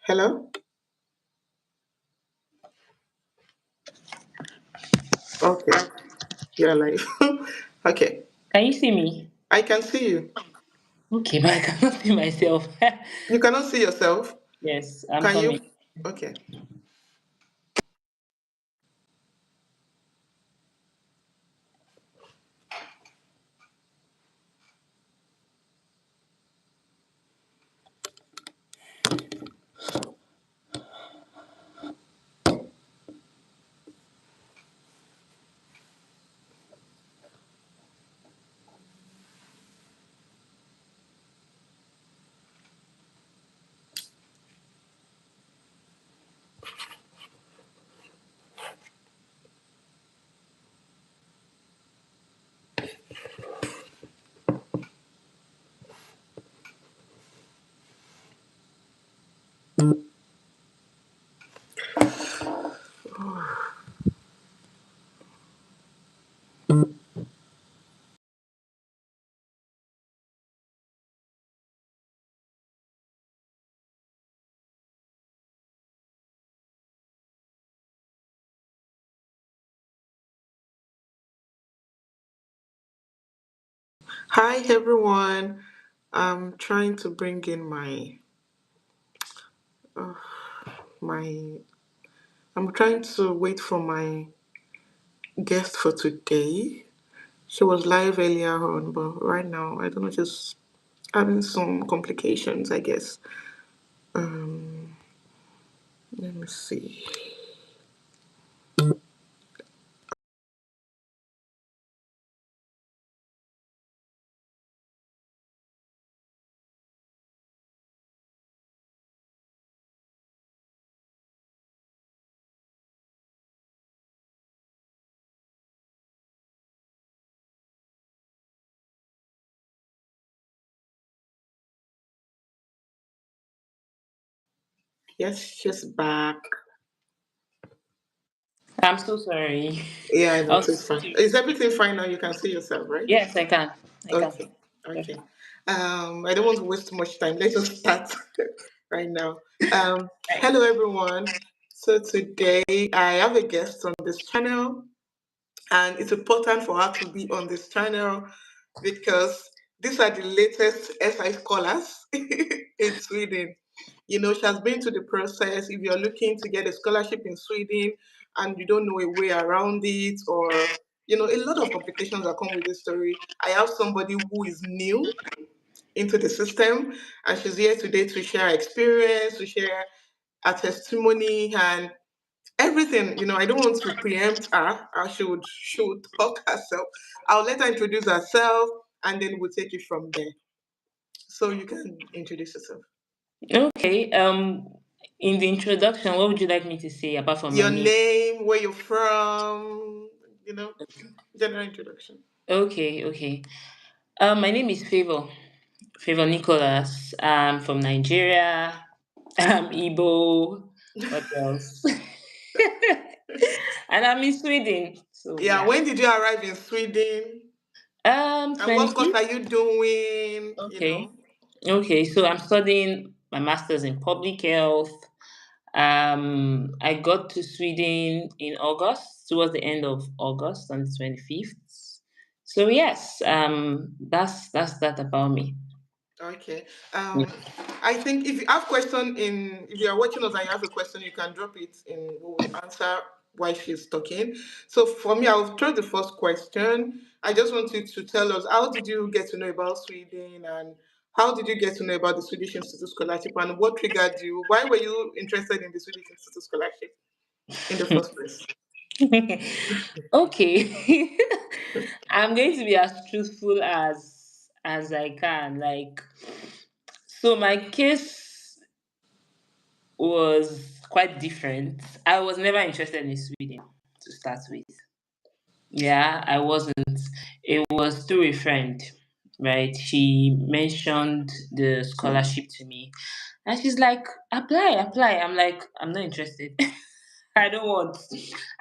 Hello? Okay, you're live. Okay, Can you see me? I can see you. Okay, but I cannot see myself. You cannot see yourself. Yes, I'm Can coming. you? Okay. Hi, everyone. I'm trying to bring in my. I'm trying to wait for my guest for today. She was live earlier on, but right now I don't know. Just having some complications, I guess. Um, Let me see. Yes, she's back. I'm so sorry. Yeah, I know. It's Also, fine. Is everything fine now? You can see yourself, right? yes, I can. I can. Okay, okay. I don't want to waste too much time. Let's just start right now. Right. Hello, everyone. So today I have a guest on this channel, and it's important for her to be on this channel because these are the latest SI scholars in Sweden. You know, she has been through the process. If you're looking to get a scholarship in Sweden and you don't know a way around it, or a lot of complications that come with this story. I have somebody who is new into the system, and she's here today to share her experience, to share her testimony, and everything. I don't want to preempt her. I should talk herself. I'll let her introduce herself, and then we'll take it from there. So you can introduce yourself. Okay. In the introduction, what would you like me to say apart from my Your name? name, where you're from, you know, general introduction. Okay. Okay. My name is Favor. Favor Nicholas. I'm from Nigeria. I'm Igbo. What else? And I'm in Sweden. So Yeah, yeah. when did you arrive in Sweden? And what course 25. are you doing? Okay. Okay, so I'm studying my master's in public health. I got to Sweden in August, towards the end of August on the 25th. So yes, that's that about me. Okay. Yeah. I think if you are watching us and you have a question, you can drop it in. We will answer while she's talking. So for me, I'll throw the first question. I just want you to tell us, how did you get to know about Sweden, and how did you get to know about the Swedish Institute Scholarship, and what triggered you? Why were you interested in the Swedish Institute Scholarship in the first place? Okay. I'm going to be as truthful as I can. Like, so my case was quite different. I was never interested in Sweden to start with. Yeah, I wasn't. It was through a friend, right? She mentioned the scholarship to me, and she's like, "Apply, apply." I'm like, "I'm not interested. I don't want."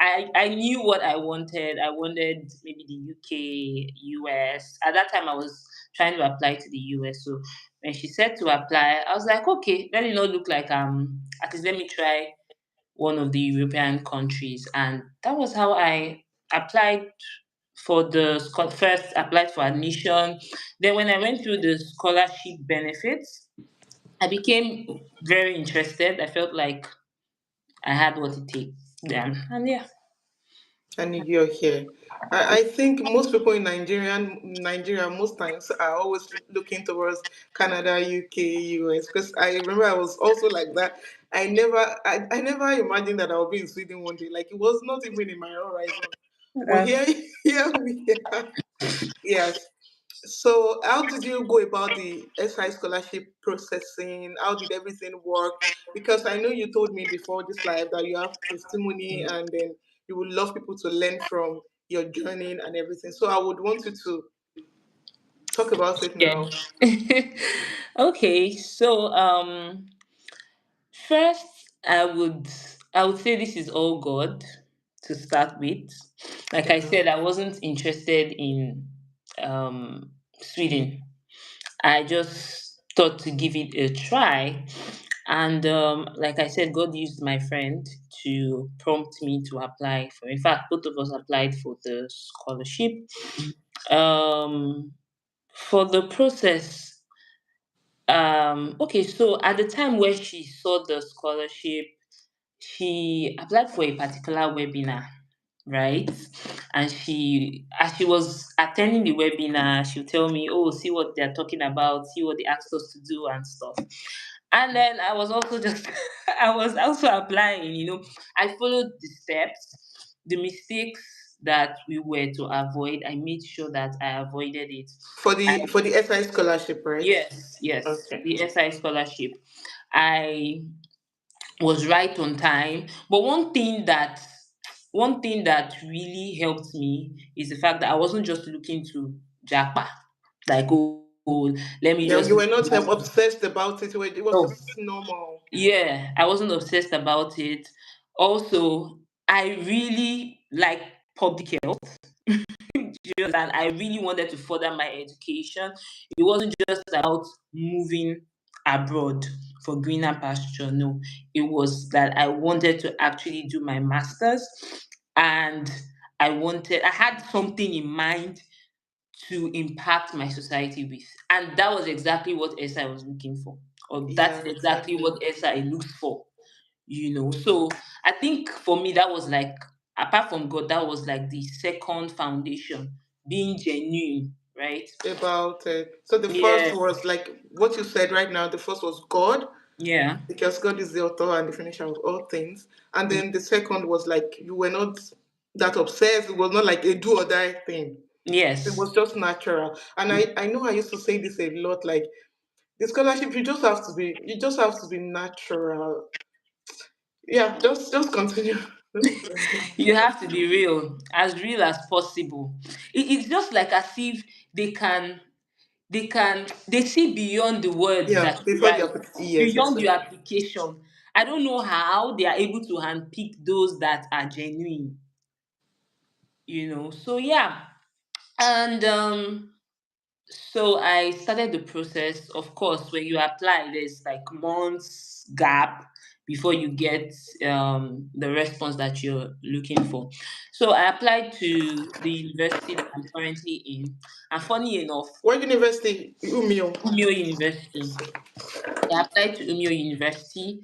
I knew what I wanted. I wanted maybe the UK, US. At that time, I was trying to apply to the US. So when she said to apply, I was like, okay, let it not look like at least let me try one of the European countries. And that was how I applied for the first applied for admission. Then when I went through the scholarship benefits, I became very interested. I felt like I had what it takes then. And yeah. And you're here. I think most people in Nigeria most times are always looking towards Canada, UK, US. Because I remember I was also like that. I never imagined that I'll be in Sweden one day. Like it was not even in my horizon. But here, That's here we are. Yes. So, how did you go about the SI scholarship processing? How did everything work? Because I know you told me before this live that you have testimony and then you would love people to learn from your journey and everything. So, I would want you to talk about it yeah. now. Okay, so first I would say this is all God to start with. Like I Yeah. said, I wasn't interested in Sweden. I just thought to give it a try. And like I said, God used my friend to prompt me to apply for. In fact, both of us applied for the scholarship. Um, for the process, okay, so at the time where she saw the scholarship, she applied for a particular webinar, right? And as she was attending the webinar, she'll tell me, oh, see what they're talking about, see what they asked us to do and stuff. And then I was also just I was also applying, I followed the steps, the mistakes that we were to avoid. I made sure that I avoided it. For the SI scholarship, right? Yes, yes, Okay. the SI scholarship. I was right on time. But one thing that really helped me is the fact that I wasn't just looking to japa, like, oh, let me Yeah, just you do were not that. obsessed about it. It was No, just normal. yeah, I wasn't obsessed about it. Also, I really like public health. And I really wanted to further my education. It wasn't just about moving abroad for greener pasture. No, it was that I wanted to actually do my master's, and I had something in mind to impact my society with. And that was exactly what SI was looking for. Or that's Yeah, exactly exactly. what SI looks for. So I think for me that was like, apart from God, that was like the second foundation, being genuine, right? About it. So the first Yeah, was like what you said right now. The first was God, yeah, because God is the author and the finisher of all things. And then the second was like you were not that obsessed. It was not like a do or die thing. It yes. was just natural. And I know I used to say this a lot, like the scholarship, you just have to be natural. Yeah, just continue. Just continue. You have to be real as possible. It's just like as if they can they see beyond the words Yeah, that you before the write, yes, beyond your exactly. application. I don't know how they are able to handpick those that are genuine. So yeah. And so I started the process. Of course, when you apply, there's like months gap before you get the response that you're looking for. So I applied to the university that I'm currently in, and funny enough, What university? Umio. Umio University. I applied to Umio University.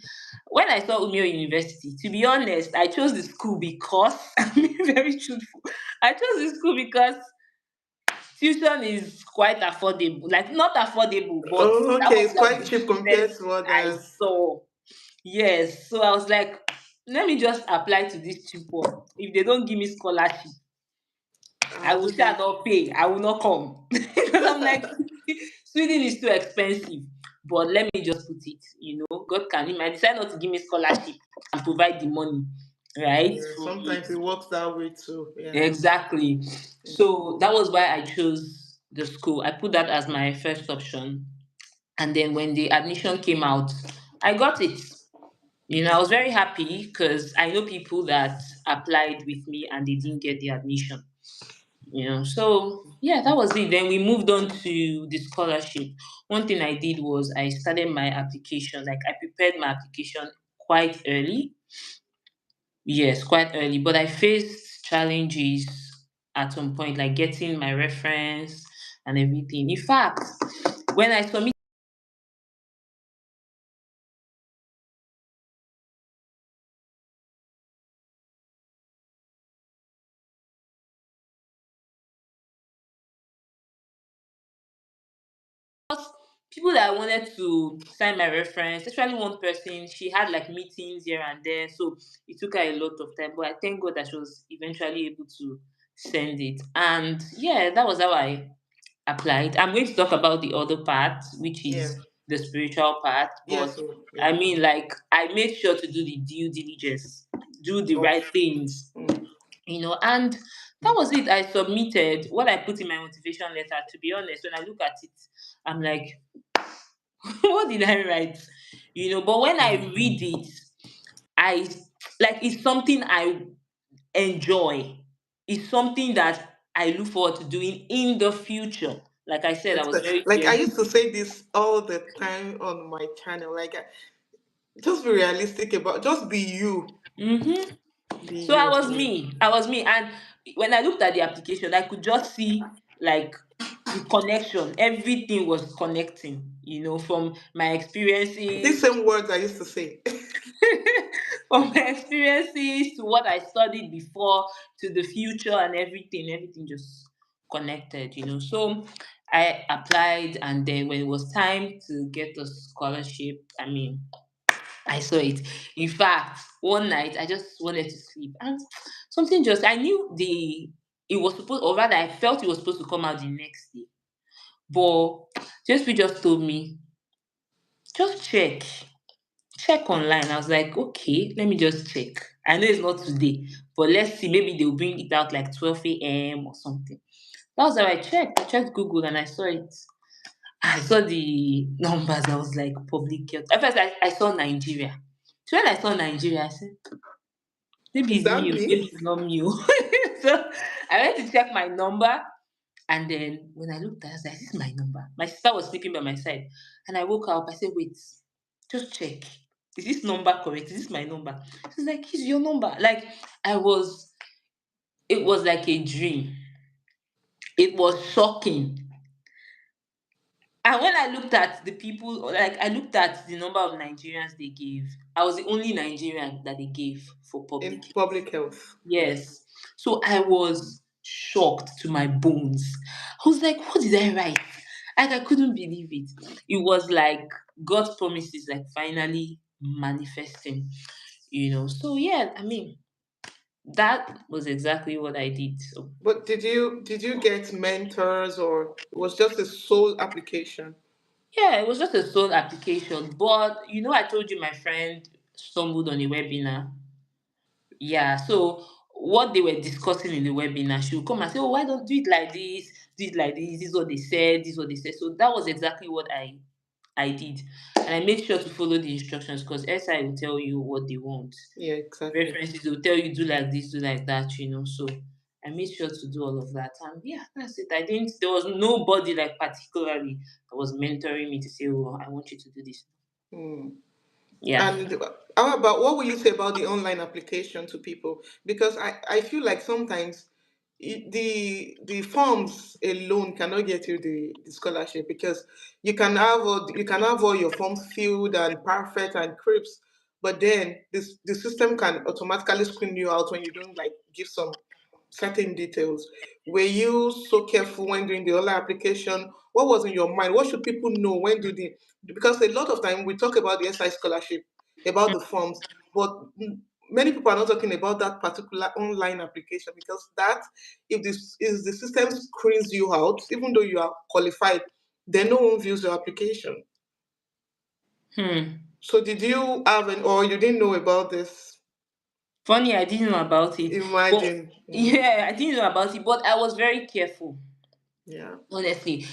When I saw Umio University, to be honest, I chose the school because I'm being very truthful. I chose the school because tuition is quite affordable. Like, not affordable, but Oh, that okay. was It's like quite the cheap compared cheapest to I others. saw. Yes. So I was like, let me just apply to this cheap one. If they don't give me scholarship, I I will shall wouldn't. not pay. I will not come. Because I'm like, Sweden is too expensive. But let me just put it. God can, He might decide not to give me scholarship and provide the money, right? Yeah, For it. sometimes it works that way too. Yeah. Exactly. Mm. So that was why I chose the school. I put that as my first option. And then when the admission came out, I got it. I was very happy because I know people that applied with me and they didn't get the admission. So yeah, that was it. Then we moved on to the scholarship. One thing I did was I started my application. Like I prepared my application quite early. Yes, quite early. But I faced challenges at some point, like getting my reference and everything. In fact, when I submitted people that wanted to sign my reference, especially one person, she had like meetings here and there, so it took her a lot of time. But I thank God that she was eventually able to send it. And yeah, that was how I applied. I'm going to talk about the other part, which Yeah. is the spiritual part. But Yes. Oh, yeah. I mean, like, I made sure to do the due diligence, do the Of. right things, Mm. and that was it. I submitted what I put in my motivation letter. To be honest, when I look at it, I'm like, what did I write? But when I read it, I like it's something I enjoy. It's something that I look forward to doing in the future. Like I said, I was very Like I careful. used to say this all the time on my channel. Like, just be realistic about. Just be you. hmm Be So I you. was Yeah. me. I was me. And when I looked at the application, I could just see like the connection. Everything was connecting, from my These experiences, same words I used to say. from my experiences to what I studied before to the future and everything just connected. So I applied, and then when it was time to get the scholarship, I mean, I saw it. In fact, one night I just wanted to sleep, and something just I knew the it was supposed, or rather, I felt it was supposed to come out the next day. But just told me, just check online. I was like, okay, let me just check. I know it's not today, but let's see. Maybe they'll bring it out like 12 a.m. or something. That was how I checked. I checked Google and I saw it. I saw the numbers. I was like, public health. At first, I saw Nigeria. So when I saw Nigeria, I said, maybe Is it's that me, or maybe me? it's not me. So I went to check my number. And then when I looked at it, I was like, this is my number. My sister was sleeping by my side. And I woke her up. I said, wait, just check. Is this number correct? Is this my number? She's like, it's your number. Like, I was, it was like a dream. It was shocking. And when I looked at the people, like I looked at the number of Nigerians they gave, I was the only Nigerian that they gave for public In health. public health. Yes. So I was shocked to my bones. I was like, what did I write? Like I couldn't believe it. It was like God's promises like finally manifesting. So yeah, I mean that was exactly what I did. So But did you get mentors, or it was just a sole application? yeah, it was just a sole application. But I told you my friend stumbled on a webinar. Yeah, so what they were discussing in the webinar, she would come and say, "Oh, why don't do it like this? Do it like this. This is what they said. This is what they said." So that was exactly what I did, and I made sure to follow the instructions because SI will tell you what they want. Yeah, exactly. References will tell you do like this, do like that. So I made sure to do all of that, and yeah, that's it. I didn't. There was nobody like particularly that was mentoring me to say, "Oh, I want you to do this." Hmm. Yeah. And how about what will you say about the online application to people? Because I feel like sometimes the forms alone cannot get you the scholarship, because you can have all your forms filled and perfect and crisp, but then the system can automatically screen you out when you don't like give some certain details. Were you so careful when doing the online application? What was in your mind? What should people know when do the because a lot of time we talk about the SI scholarship, about the forms, but many people are not talking about that particular online application, because that if this is the system screens you out, even though you are qualified, then no one views your application. Hmm. So did you have an or you didn't know about this? Funny, I didn't know about it, but Imagine. yeah, I didn't know about it, but I was very careful. Yeah. Honestly,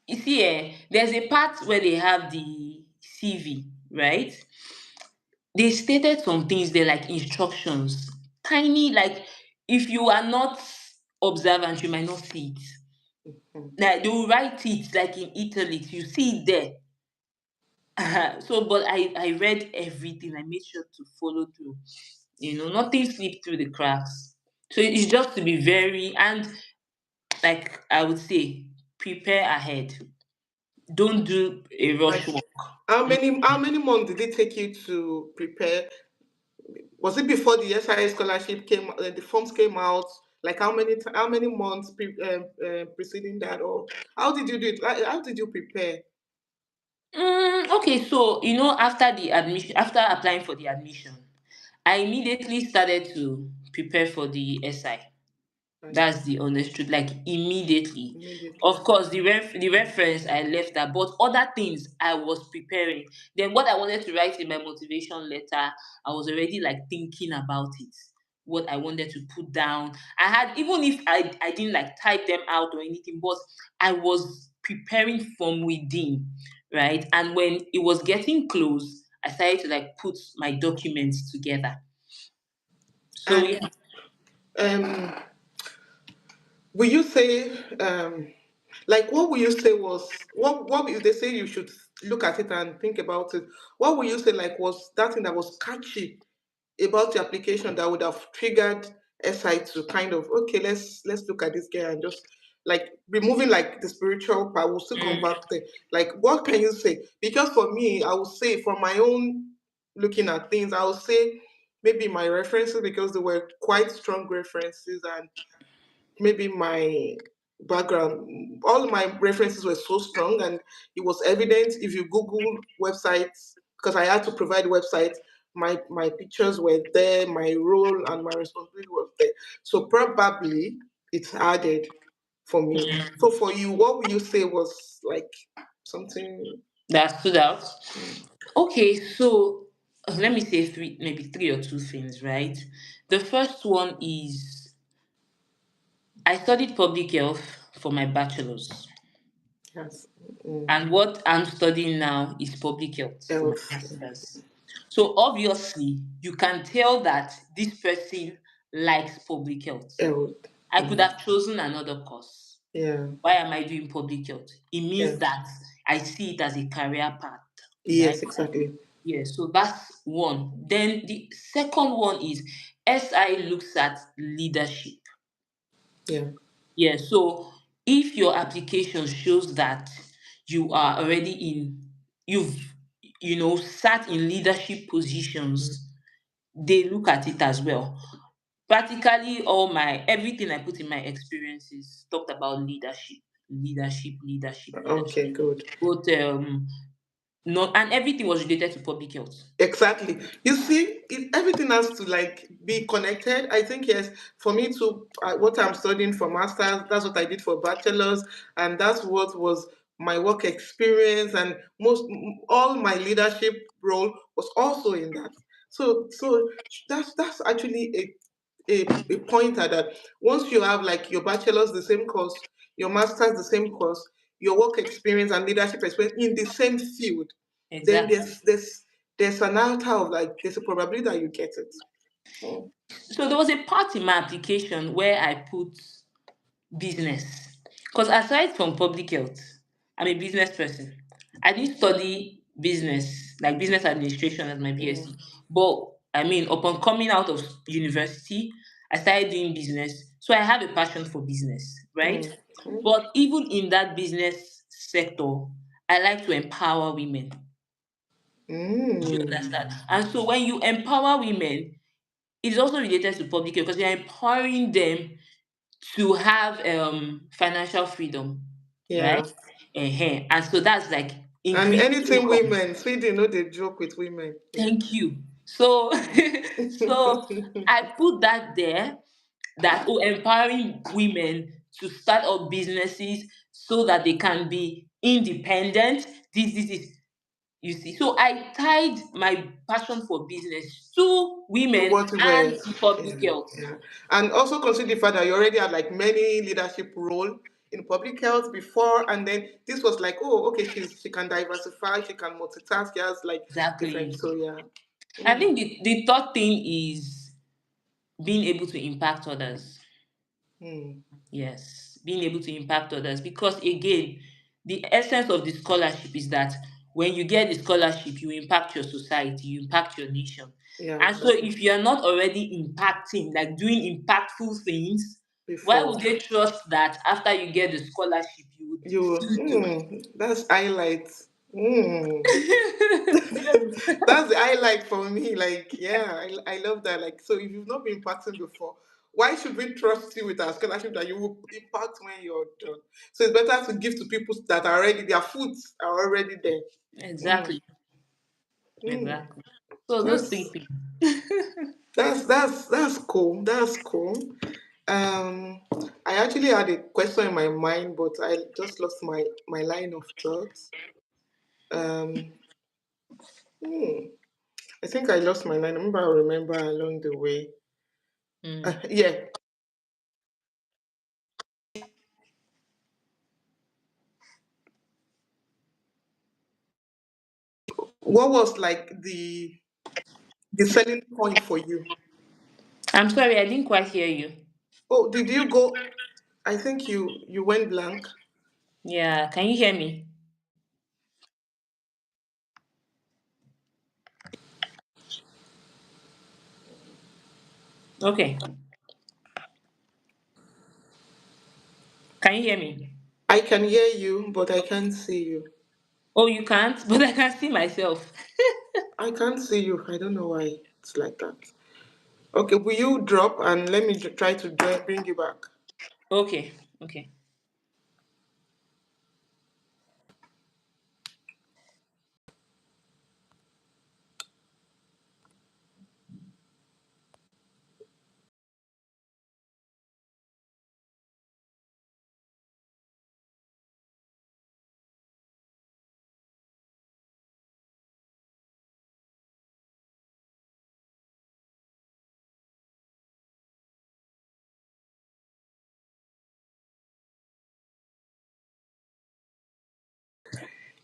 you see, there's a part where they have the CV, right? They stated some things there like instructions, tiny, like if you are not observant, you might not see it. Mm. Now they will write it like in italics, you see it there. So, but I read everything. I made sure to follow through. Nothing slipped through the cracks. So it's just to be very, and like I would say, prepare ahead. Don't do a rush Like, work. how many months did it take you to prepare? Was it before the SIA scholarship came, the forms came out? Like how many months preceding that, or how did you do it? How did you prepare? Okay, so after the admission, after applying for the admission, I immediately started to prepare for the SI. Right, That's the honest truth. Like immediately. immediately. Of course, the reference I left that, but other things I was preparing. Then what I wanted to write in my motivation letter, I was already like thinking about it. What I wanted to put down. I had, even if I didn't like type them out or anything, but I was preparing from within, right? And when it was getting close, I started to like put my documents together. So And yeah. um, will you say, like, what will you say was what will they say you should look at it and think about it? What will you say like was that thing that was catchy about the application that would have triggered SI to kind of, okay, let's look at this guy and just like removing like the spiritual part. We'll still come back there. Like, what can you say? Because for me, I would say from my own looking at things, I would say maybe my references, because they were quite strong references, and maybe my background, all my references were so strong, and it was evident if you Google websites, because I had to provide websites, my pictures were there, my role and my responsibility was there. So probably it's added for me. So for you, what would you say was like something? That stood out. Mm, Okay, so let me say three, maybe three or two things, right? The first one is I studied public health for my bachelor's, yes. Mm, and what I'm studying now is public health for my else. master's. So obviously, you can tell that this person likes public health. Else. I could Mm, have chosen another course. yeah. Why am I doing public health? It means Yes. that I see it as a career path, right? Yes. Exactly. Yeah, so that's one. Then the second one is SI looks at leadership. Yeah. Yeah, so if your application shows that you are already you've sat in leadership positions, they look at it as well. Practically all my everything I put in my experiences talked about leadership, leadership, leadership, leadership. Okay. Good. Both not and everything was related to public health. Exactly. You see, everything has to like be connected. I think yes. For me to what I'm studying for masters, that's what I did for bachelors, and that's what was my work experience, and all my leadership role was also in that. So that's actually a pointer that once you have like your bachelor's the same course, your master's the same course, your work experience and leadership experience in the same field, then Exactly. there's an altar of like there's a probability that you get it. Mm, So there was a part in my application where I put business. Because aside from public health, I'm a business person. I didn't study business, like business administration as my mm, BSc. But I mean, upon coming out of university, I started doing business. So I have a passion for business, right? mm, mm, But even in that business sector, I like to empower women. Do you mm. understand? And so when you empower women, it's also related to public health because you're empowering them to have financial freedom, right? Yeah. And so that's like And increased anything income. women, Sweden know they joke with women. Yeah. Thank you. So, so I put that there that empowering women to start up businesses so that they can be independent. This is you see. So I tied my passion for business to To women what and was, to public yeah, health. yeah. And also consider the fact that you already had like many leadership role in public health before, and then this was like, oh, okay, she can diversify, she can multitask, she has like different. Exactly. So yeah. I Mm, think the third thing is being able to impact others. Hmm. Yes, being able to impact others. Because again, the essence of the scholarship is that when you get the scholarship, you impact your society, you impact your nation. Yeah, And so exactly. if you are not already impacting, like doing impactful things, why would Before they trust that after you get the scholarship you would you, still do that's highlights. it? That's the highlight for me. Like, yeah, I love that. Like, so if you've not been impacting before, why should we trust you with our scholarship that you will impact when you're done? So it's better to give to people that are already, their foods are already there. Mm, Exactly, mm. exactly. So those three That's things. that's cool. That's cool. Um, I actually had a question in my mind, but I just lost my line of thought. Um, hmm, I think I lost my line. Maybe I'll remember along the way. Mm. Yeah. What was like the selling point for you? I'm sorry, I didn't quite hear you. Oh, did you go? I think you went blank. Yeah, can you hear me? Okay, can you hear me? I can hear you, but I can't see you. Oh, you can't, but I can see myself. I can't see you. I don't know why it's like that. Okay, will you drop and let me try to bring you back? Okay, okay.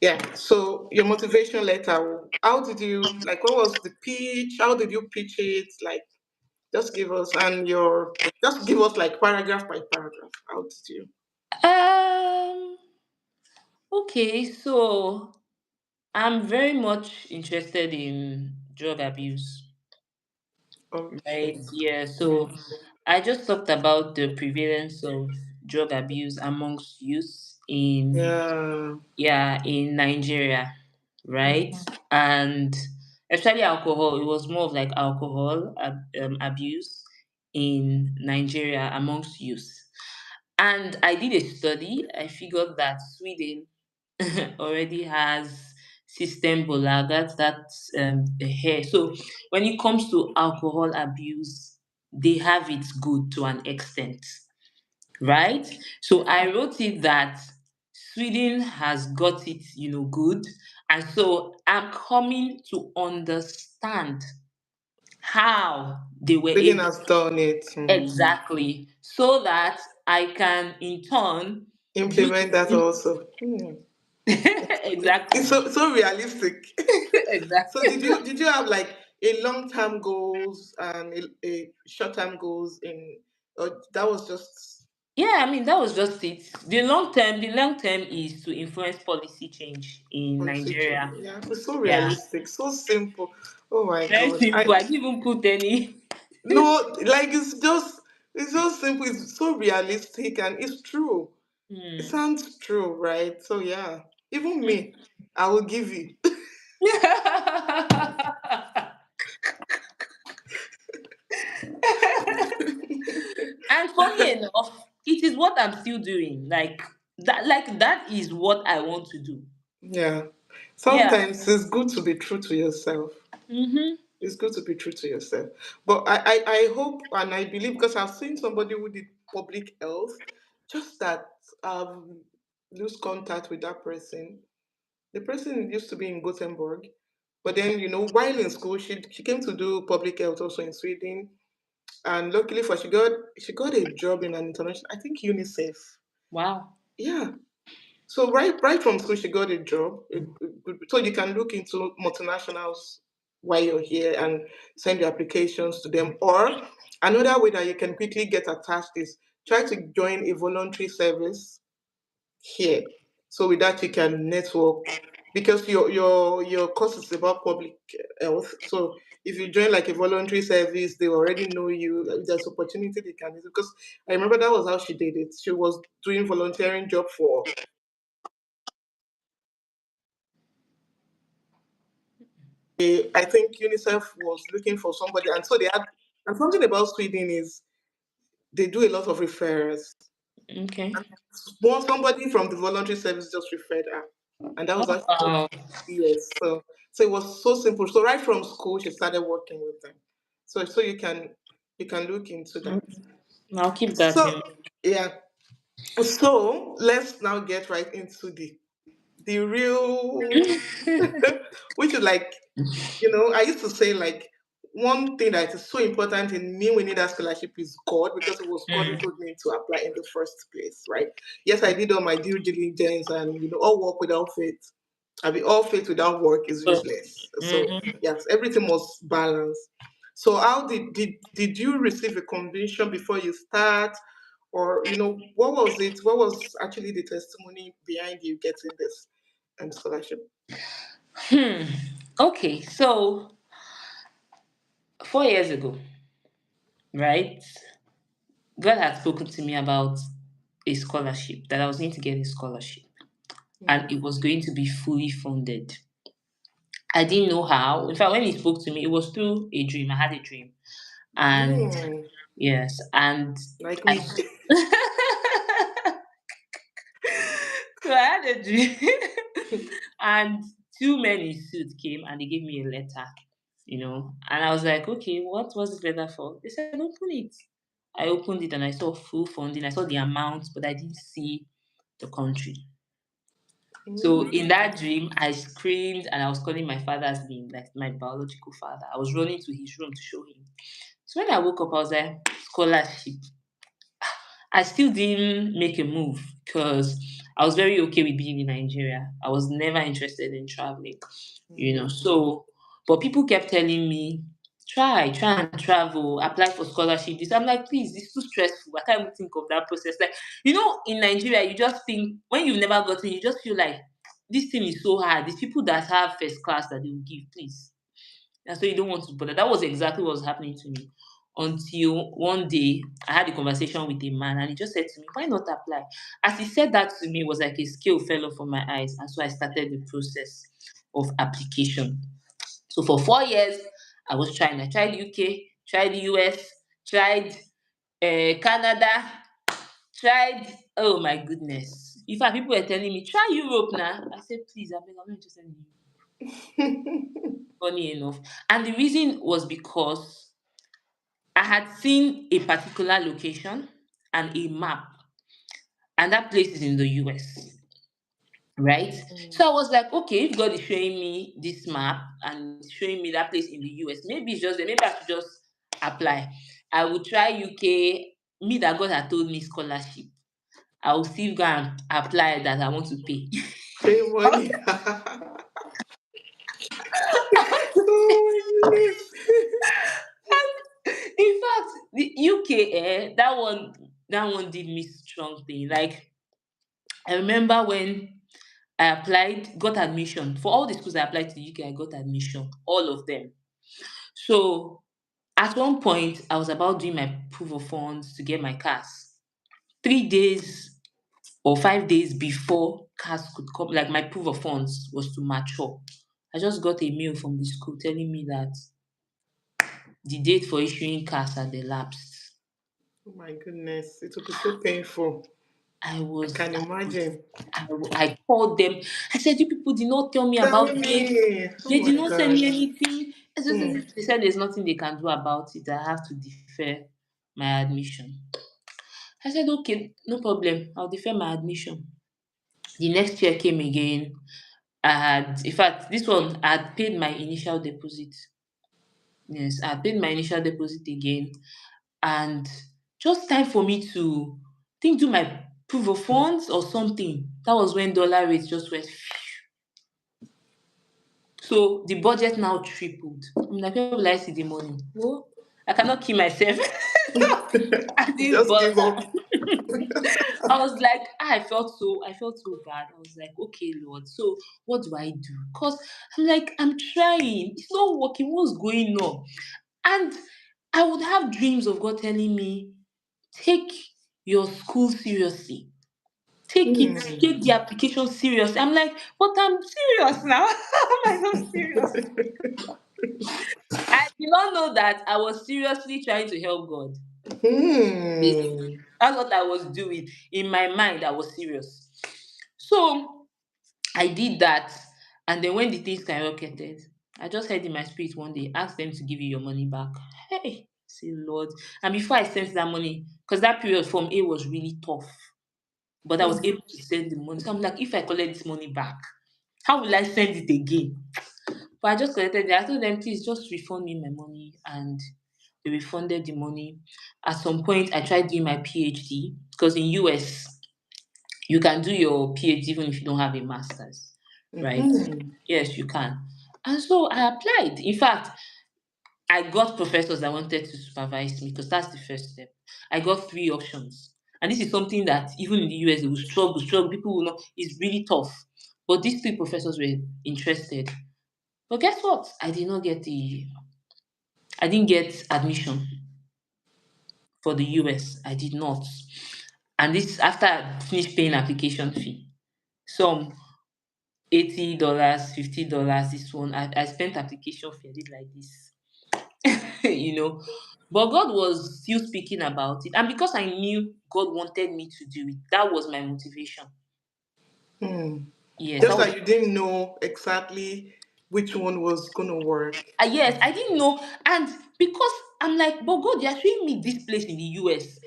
Yeah. So your motivation letter, how did you like? What was the pitch? How did you pitch it? Like, just give us and your just give us like paragraph by paragraph. How did you? Um, okay, so I'm very much interested in drug abuse, right? Okay. Yeah, so I just talked about the prevalence of drug abuse amongst youth in, Yeah. yeah, in Nigeria, right? And especially alcohol, it was more of like alcohol abuse in Nigeria amongst youth. And I did a study. I figured that Sweden already has system bolagat, that's the hair. So when it comes to alcohol abuse, they have it good to an extent, right? So I wrote it that Sweden has got it, good. And so I'm coming to understand how they were Sweden able, has done it. exactly, so that I can in turn use Implement that also. It's exactly. so realistic. So Exactly. did you have like a long term goals and a short term goals in or that was just Yeah, I mean that was just it. The long term is to influence policy change in policy change? Nigeria. Yeah, it's so Yeah. realistic, so simple. Oh my Very god. simple. I didn't even put any. No, like it's just simple, it's so realistic and it's true. It Hmm. sounds true, right? So yeah. Even me, I will give you. And funny enough, it is what I'm still doing. Like that is what I want to do. Yeah. Yeah. Sometimes it's good to be true to yourself. Mm-hmm. It's good to be true to yourself. But I hope and I believe because I've seen somebody who did public health, just that lose contact with that person. The person used to be in Gothenburg, but then while in school she came to do public health also in Sweden, and luckily for she got a job in an international, I think UNICEF. Wow. Yeah, so right from school, she got a job. So you can look into multinationals while you're here and send your applications to them. Or another way that you can quickly get attached is try to join a voluntary service here. So with that you can network because your course is about public health. So if you join like a voluntary service, they already know you. There's opportunity they can use. Because I remember that was how she did it. She was doing volunteering job for. I think UNICEF was looking for somebody, and so they had. And something about Sweden is they do a lot of referrals. Okay. Well, somebody from the voluntary service just referred her, and that was how she got Oh, yes. So it was so simple. So right from school, she started working with them. So you can look into that. I'll keep that So in. yeah. So let's now get right into the real, which is like I used to say like one thing that is so important in me winning that scholarship is God because it was God who Mm. told me to apply in the first place, right? Yes, I did all my due diligence and all work without faith. I mean, all faith without work is So, useless. So mhm. yes, everything was balanced. So how did you receive a conviction before you start, or what was it? What was actually the testimony behind you getting this scholarship? Hmm. Okay, so 4 years ago, right? God had spoken to me about a scholarship, that I was going to get a scholarship and Mm. it was going to be fully funded. I didn't know how. In fact, when he spoke to me, it was through a dream. I had a dream. And Mm. yes, and Like I me. so I had a dream and two men in suits came and they gave me a letter, and I was like, okay, what was this letter for? They said, open it. I opened it and I saw full funding. I saw the amount, but I didn't see the country. So in Mm. that dream, I screamed and I was calling my father's name, like my biological father. I was running to his room to show him. So when I woke up, I was like, scholarship. I still didn't make a move because I was very okay with being in Nigeria. I was never interested in traveling. Mm. So, but people kept telling me, try and travel, apply for scholarship. This I'm like, please, it's too stressful. I can't even think of that process. Like, in Nigeria, you just think when you've never gotten, you just feel like this thing is so hard. These people that have first class that they will give, please. And so you don't want to bother. That was exactly what was happening to me. Until one day I had a conversation with a man and he just said to me, why not apply? As he said that to me, it was like a scale fell off from my eyes. And so I started the process of application. So for 4 years, I was trying. I tried UK, tried US, tried Canada, tried, oh my goodness. In fact, people were telling me, try Europe now. I said, please, I'm not interested in Europe. Funny enough. And the reason was because I had seen a particular location and a map, and that place is in the US, right? Mm. So I was like, okay, if God is showing me this map and showing me that place in the US, maybe it's just there. Maybe I should just apply. I will try UK. Me that God had told me scholarship. I will still go and apply that I want to pay. Pay money. Oh my goodness. In fact, the UK, that one did me strong thing. Like I remember when I applied, got admission for all the schools I applied to the UK. I got admission, all of them. So at one point, I was about doing my proof of funds to get my CAS. 3 days or 5 days before CAS could come, like my proof of funds was to mature. I just got a mail from the school telling me that the date for issuing CAS had elapsed. Oh my goodness. It will be so painful. I I was, can I was, imagine. I called them. I said, you people did not tell me Tell about dates. me. Oh They did my not send God. me anything. Mm. They said there's nothing they can do about it. I have to defer my admission. I said, okay, no problem. I'll defer my admission. The next year came again. In fact, this one, I had paid my initial deposit. Yes, I paid my initial deposit again. And just time for me to think do my proof of funds or something. That was when dollar rates just went. So the budget now tripled. I'm like, where will I see the money? Oh, I cannot kill myself. I didn't Just give bother. up. I was like, I felt so bad. I was like, okay, Lord, so what do I do? Because I'm like, I'm trying, it's not working. What's going on? And I would have dreams of God telling me, take your school seriously. Take the Hmm. application seriously. I'm like, but I'm serious now. How am I not serious? I did not know that I was seriously trying to help God. Basically, Hmm. that's what I was doing. In my mind, I was serious. So I did that. And then when the thing skyrocketed, I just heard in my spirit one day, ask them to give you your money back. Hey, say Lord. And before I sent that money, because that period from A was really tough, but I was able to send the money. So I'm like, if I collect this money back, how will I send it again? But I just collected it. I told them, please just refund me my money. And they refunded the money. At some point, I tried doing my PhD because in US, you can do your PhD even if you don't have a master's, right? Hmm. Yes, you can. And so I applied. In fact, I got professors that wanted to supervise me because that's the first step. I got three options. And this is something that even in the US, they will struggle. People will know it's really tough. But these three professors were interested. But guess what? I didn't get admission for the US. I did not. And this after I finished paying application fee. Some $80, $50, this one. I spent application fee. I did like this. you know. But God was still speaking about it. And because I knew God wanted me to do it, that was my motivation. Hmm. Yes, that Just was that you didn't know exactly which one was gonna work. yes, I didn't know. And because I'm like, but God, you're showing me this place in the US.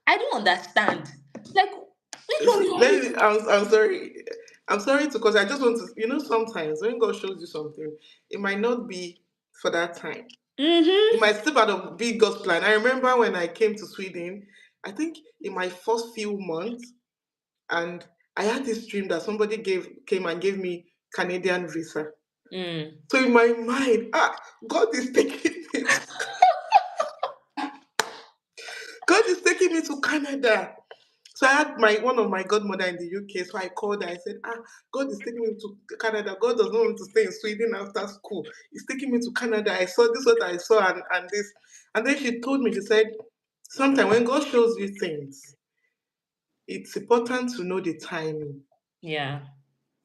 I don't understand. Like, which one you want me Let me, to? I'm sorry. I'm sorry to, because I just want to, sometimes when God shows you something, it might not be for that time. It Mm-hmm. might still part of big God's plan. I remember when I came to Sweden, I think in my first few months, and I had this dream that somebody came and gave me Canadian visa. Mm. So in my mind, God is taking me to, God is taking me to Canada. So I had my one of my godmother in the UK. So I called her. I said, God is taking me to Canada. God does not want me to stay in Sweden after school. He's taking me to Canada. I saw this, what I saw, and this. And then she told me, she said, sometimes when God shows you things, it's important to know the timing. Yeah.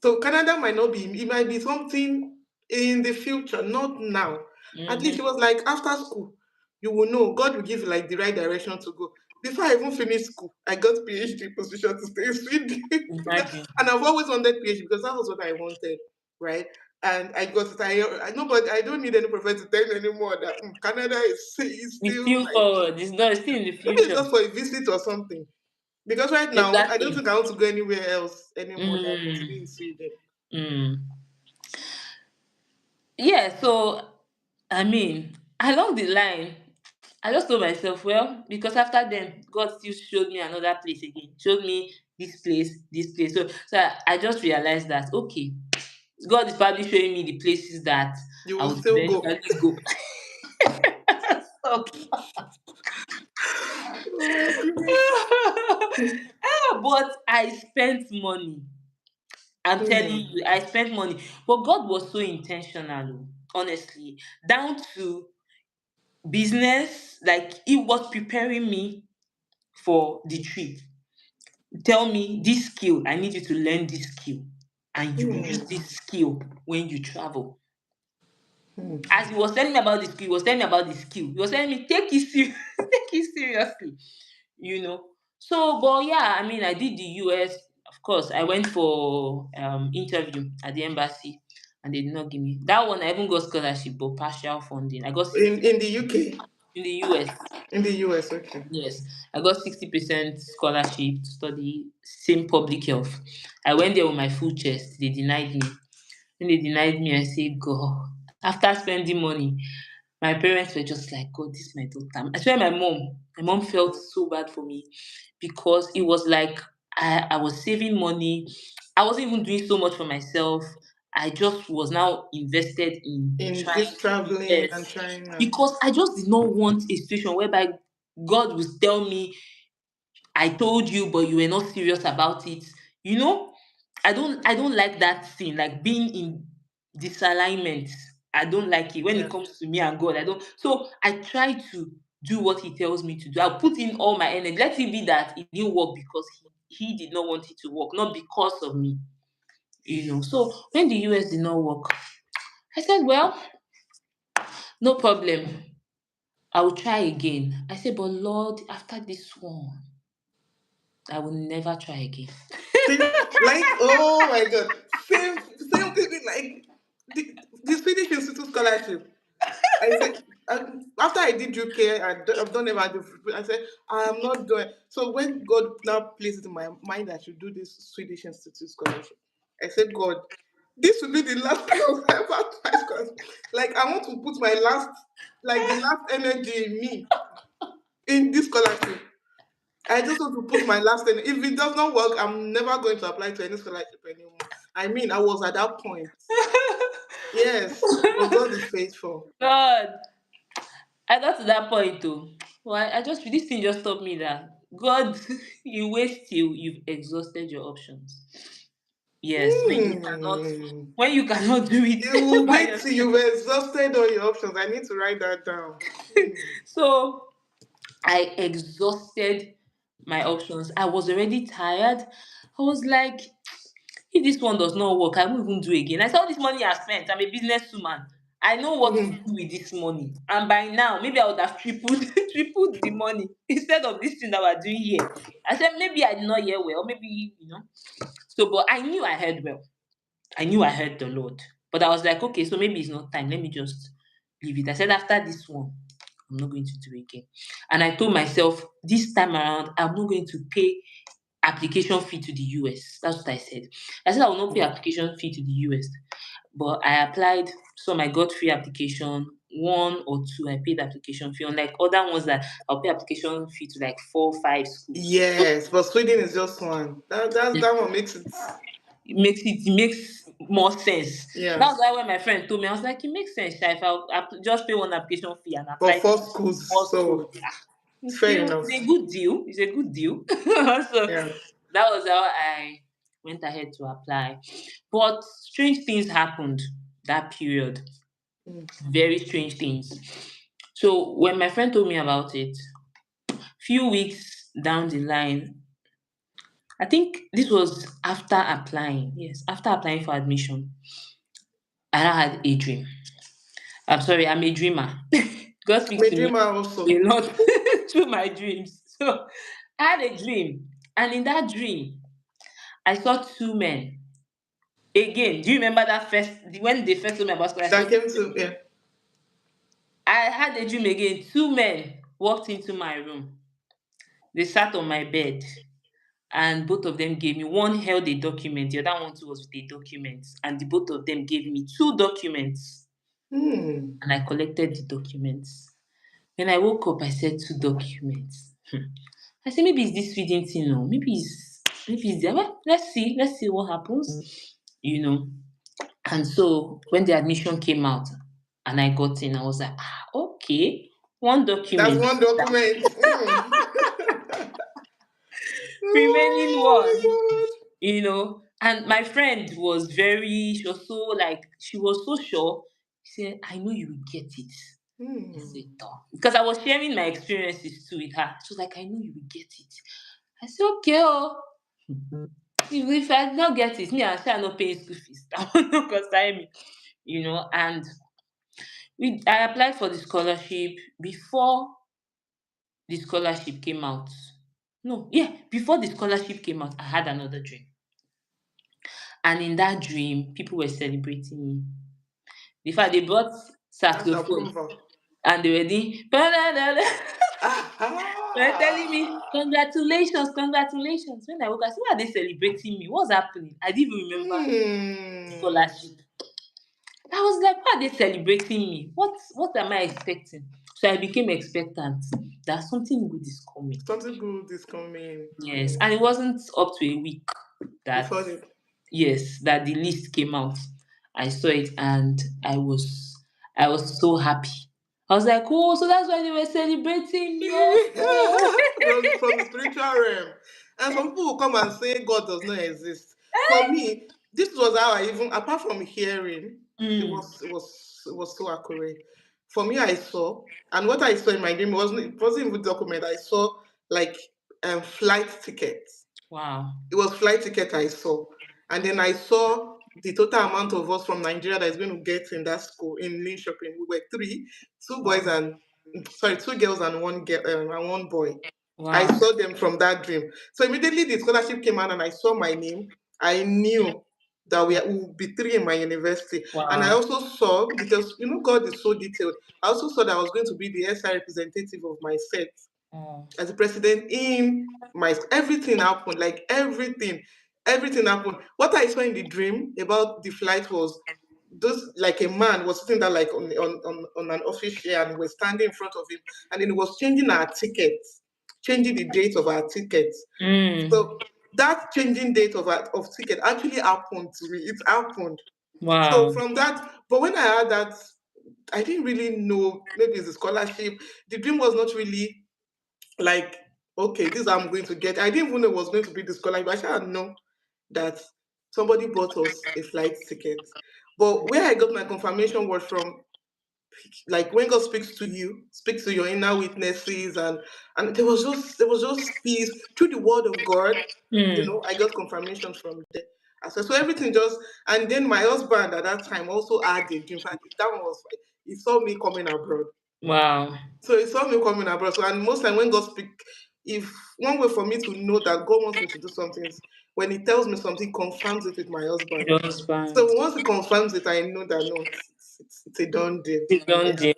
So Canada might not be, it might be something in the future, not now. At least Mm-hmm. it was like after school, you will know. God will give you like the right direction to go. Before I even finished school, I got PhD position to stay in Sweden. Imagine. And I've always wanted PhD because that was what I wanted, right? And I got it. I know, but I don't need any professor to tell me anymore that Canada is It's still still like, forward. It's not. It's still in the maybe it's future. just for a visit or something. Because right now, I don't Exactly. think I want to go anywhere else anymore than to be in Mm. Sweden. Mm. Yeah. So I mean, along the line, I just told myself, well, because after then, God still showed me another place again. Showed me this place, this place. So I just realized that okay, God is probably showing me the places that You I will would still go. eventually go. So, Oh my goodness. but I spent money. I'm telling Hmm. you, I spent money. But God was so intentional, honestly, down to business. Like, He was preparing me for the trip. Tell me this skill, I need you to learn this skill, and you will use Hmm. this skill when you travel. Hmm. As he was telling me about the skill, he was telling me about the skill. He was telling me, take it serious, take it seriously, you know. So, but yeah, I mean, I did the US. Of course, I went for interview at the embassy, and they did not give me that one. I even got scholarship, but partial funding. I got In 60 in the UK, in the US. in the US, okay. Yes, I got 60% scholarship to study same public health. I went there with my full chest. They denied me. When they denied me, I said, God, after spending money, my parents were just like, God, this is my daughter. I swear my mom felt so bad for me because it was like I was saving money. I wasn't even doing so much for myself. I just was now invested in In trying this to, traveling and yes, trying and because I just did not want a situation whereby God would tell me, I told you, but you were not serious about it. You know, I don't like that thing, like being in disalignment. I don't like it when it Yeah. comes to me and God. I don't. So I try to do what He tells me to do. I'll put in all my energy. Let it be that it didn't work because He did not want it to work, not because of me. So when the US did not work, I said, well, no problem. I will try again. I said, but Lord, after this one, I will never try again. Like, oh my God, same thing with like the Swedish Institute scholarship. I said, after I did UK, I've done them. I said, I am not doing. So when God now placed it in my mind that I should do this Swedish Institute scholarship, I said, God, this will be the last time I'll ever try scholarship. Like, I want to put my last, like the last energy in me in this scholarship. I just want to put my last energy. If it does not work, I'm never going to apply to any scholarship anymore. I mean, I was at that point. Yes, but God is faithful. God, I got to that point too. Well, I just this thing just taught me that God, you wait till you've exhausted your options. Yes, Hmm. when you cannot do You it will by wait till yourself. you've exhausted all your options. I need to write that down. Hmm. So I exhausted my options. I was already tired. I was like, if this one does not work, I won't even do again. I saw all this money I spent. I'm a businesswoman. I know what to do Hmm. with this money. And by now, maybe I would have tripled tripled the money instead of this thing that we're doing here. I said maybe I did not hear well, maybe. So, but I knew I heard well. I knew I heard the Lord. But I was like, okay, so maybe it's not time. Let me just leave it. I said, after this one, I'm not going to do it again. And I told myself, this time around, I'm not going to pay application fee to the US. That's what I said. I said I will not pay application fee to the US. But I applied, some I got free application, one or two I paid application fee, unlike other ones that I'll pay application fee to like 4, 5 schools. Yes, but Sweden is just one. That one makes it. It makes more sense. Yeah, That's why when my friend told me, I was like, it makes sense, sha, if just pay one application fee and for apply to four schools, four so schools. It's fair still enough. it's a good deal. It's a good deal. So Yeah. that was how I went ahead to apply. But strange things happened that period. Hmm. Very strange things. So when my friend told me about it, few weeks down the line, I think this was after applying. Yes, after applying for admission, I now had a dream. I'm sorry, I'm a dreamer. God I'm speaks a to me dreamer a also. lot through my dreams. So I had a dream, and in that dream, I saw two men. Again, do you remember that first when they first told me about That scholarship? came to yeah. I had a dream again. Two men walked into my room. They sat on my bed, and both of them gave me, one held a document, the other one too was with a document, and the both of them gave me two documents, Hmm. and I collected the documents. When I woke up, I said two documents. I said maybe it's this feeding thing, no, maybe it's there. Well, let's see what happens, you know. And so when the admission came out and I got in, I was like, okay, one That's document, one document. Hmm. remaining Oh one. And my friend was she was so like, she was so sure. She said, I know you will get it. my I God. said, "Duh." Because I was sharing my experiences too with her. She was like, I know you will get it. I said, okay, oh. If I did not get it, me, I shall not pay school fees. That will not concern me. And I applied for the scholarship before the scholarship came out. No, yeah, before the scholarship came out, I had another dream. And in that dream, people were celebrating me. In fact, they brought That's saxophone approval. and they were doing they were telling me, Ah. congratulations, congratulations. When I woke up, I said, why are they celebrating me? What's happening? I didn't even remember Hmm. scholarship. I was like, why are they celebrating me? What am I expecting? So I became expectant that something good is coming. Something good is coming. Yes. Hmm. And it wasn't up to a week that Before the yes, that the list came out. I saw it and I was so happy. I was like, oh, so that's why they were celebrating me. Okay. From the spiritual realm. And some people will come and say God does not exist. For me, this was how I even, apart from hearing, Mm. it was so accurate. For me, I saw, and what I saw in my dream it wasn't even documented. I saw like flight tickets. Wow. It was flight ticket I saw. And then I saw the total amount of us from Nigeria that is going to get in that school in Lynn Shopping. We were three, two boys Wow. and sorry, two girls and one girl and one boy. I Wow. saw them from that dream. So immediately the scholarship came out and I saw my name. I knew that we would be three in my university. And I Wow. also saw, because you know God is so detailed, I also saw that I was going to be the SI representative of my set Wow. as a president in my everything happened, like everything happened. What I saw in the dream about the flight was those like a man was sitting there like on an office chair and we're standing in front of him and then he was changing our tickets, changing the date of our tickets. Mm. So that changing date of ticket actually happened to me. It happened. So Wow. from that, but when I heard that, I didn't really know maybe it's a scholarship. The dream was not really like, okay, this I'm going to get. I didn't even know it was going to be the scholarship. I should know that somebody bought us a flight ticket. But where I got my confirmation was from, like when God speaks to you, speaks to your inner witnesses, and there was just peace through the word of God. Mm. I got confirmation from there. So everything just, and then my husband at that time also had a dream. In fact, that one was, he saw me coming abroad. Wow. So he saw me coming abroad. So, and most time when God speak, if one way for me to know that God wants me to do something is when He tells me something, confirms it with my husband. Your husband. So once He confirms it, I know that no, it's a done deal. It's done Yeah, deal.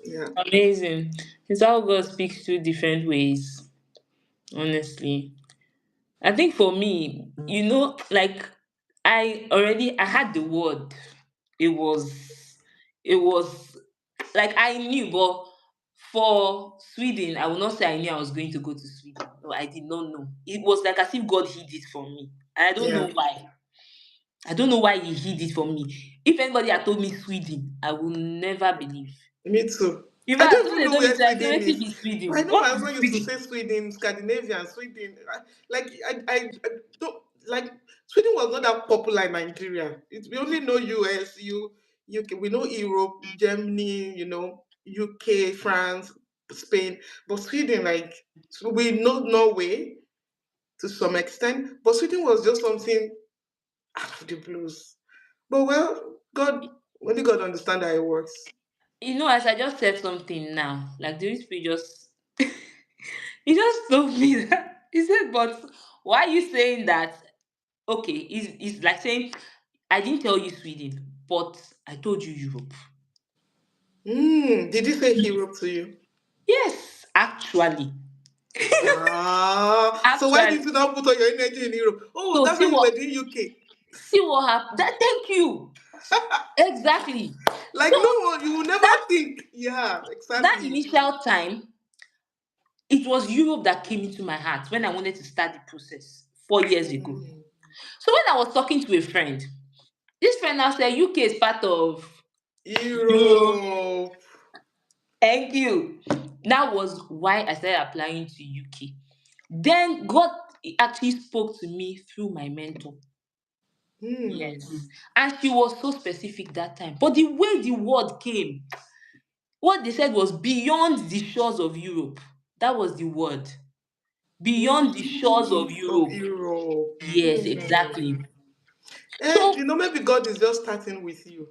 yeah, Amazing. It's how God speaks two different ways, honestly. I think for me, like I had the word. It was it was like I knew, but for Sweden, I will not say I knew I was going to go to Sweden. No, I did not know. It was like as if God hid it from me. And I don't yeah. know why. I don't know why he hid it from me. If anybody had told me Sweden, I will never believe. Me too. In I fact, don't when even they know told me, where say, Sweden wetin is. be But I Sweden? know my What husband is used to Sweden? say Sweden, Scandinavia, Sweden. Like I don't like Sweden was not that popular in Nigeria. We only know US, UK. We know Europe, Germany, UK, France, Spain. But Sweden, like we know Norway to some extent. But Sweden was just something out of the blues. But well, God, only God understand how it works. As I just said something now, like the Holy Spirit just he just told me that he said, but why are you saying that? Okay, it's like saying I didn't tell you Sweden, but I told you Europe. Did he say Europe to you? Yes, actually. Ah, so why Actually. didn't you not put all your energy in Europe? Oh, So that's why you were doing UK. see what happened. Thank you. Exactly. Like, So no, you will never that think. Yeah, that exactly. initial time, it was Europe that came into my heart when I wanted to start the process 4 years ago. Mm. So when I was talking to a friend, this friend now said UK is part of Europe. Europe. Thank you. That was why I started applying to UK. Then God actually spoke to me through my mentor. Hmm. Yes. And she was so specific that time. But the way the word came, what they said was beyond the shores of Europe. That was the word. Beyond the shores of Of Europe. Europe. Yes, Hmm. exactly. So, Maybe God is just starting with you.